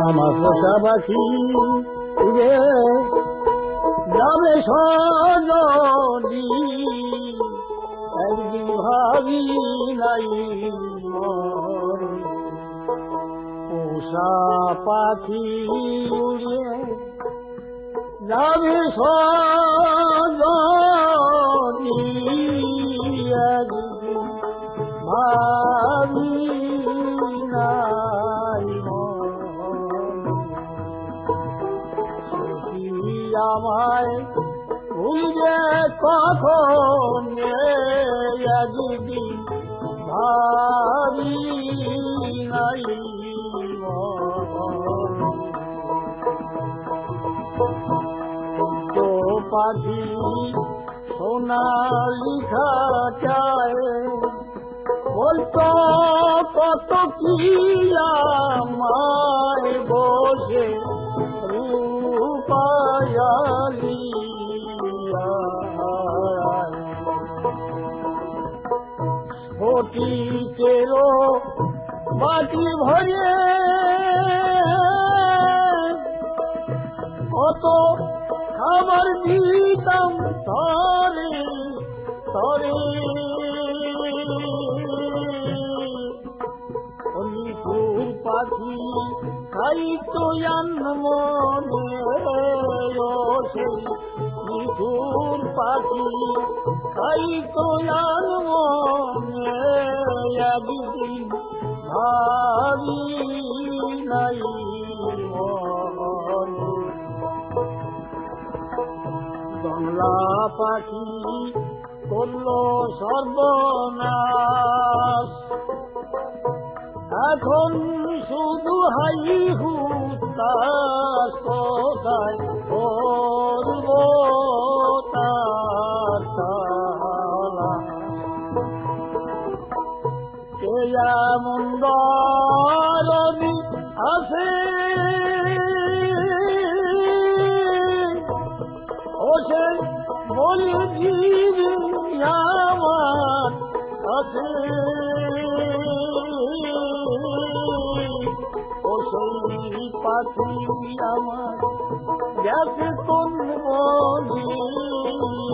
আমার পোষা পাখি উড়ে যাবে সজনী, একদিন ভাবি নাই পোষা পাখি উড়ে যাবে সজনী, একদিন ভাবি নাই আমায় ভুলবে কখন, একদিন ভাবি নাই তো পাখি সোনালিখা চায়, বলতো কত কি আমায় বসে রূপায়ালি ফটিকেরও বাটি ভরে কত খাবার দিতাম তরে তরে, নিপুর পাখি খাইতো মনে সেই নিপুর পাখি খাইতো মনে, একদিন ভাবি নাই বাংলা পাখি করলো সর্বনাশ, এখন শুধু হাই হুতাশ, কোথায় করব তার তালা, কে এমন দরদি আছে ও সে বলে জীবী আমার কাছে, ও সেই পাখি আমার গেছে কোন বনে,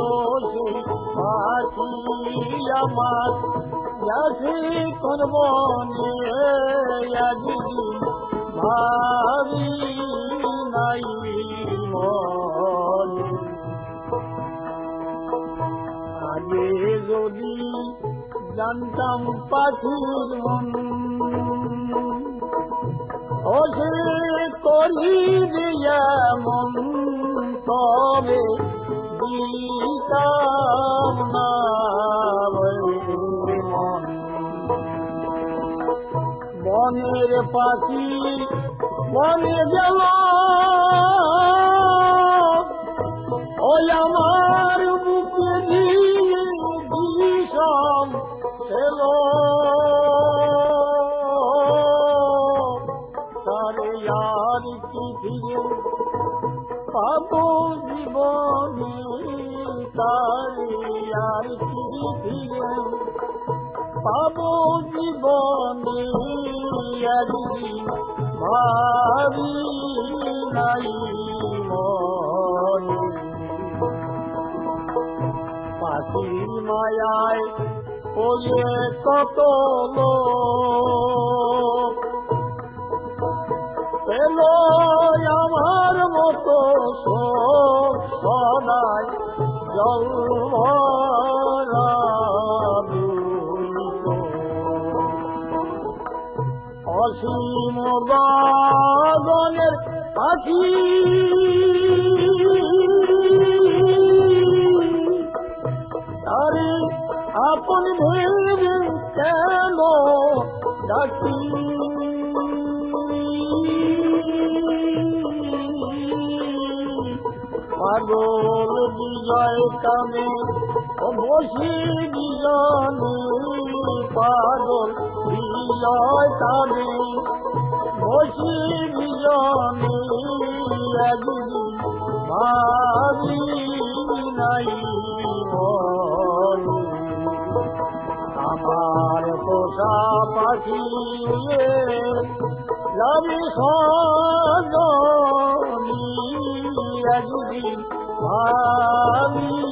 ও সেই পাখি আমার গেছে কোন বনে, একদিন ভাবি নাই মনে। আগে যদি জানতাম পাখির মন, ও সে করি যেমন তবে দিতাম না মন। বনের পাখি বনে গেল, ওই আমার বুকে দিয়ে বিষম খেল, তারে আর কি ফিরে পাবো জীবনে, তারে আর কি ফিরে পাবো জীবনে, একদিন ভাবি নাই মনে। পাখির মায়ায় পড়ে কত লোক পেল আমার মতো শোক, সদাই জল ভরা অসীম গগনের পাখি আরে আপন ভেবে কেন ডাকি, পাগল বিজয় কামে বসে বিজনে, পাগল বিজয় কামে বসে বিজনে, একদিন ভাবি নাই মনে। আমার পোষা পাখি লাভি সজনী একদিন ভাবি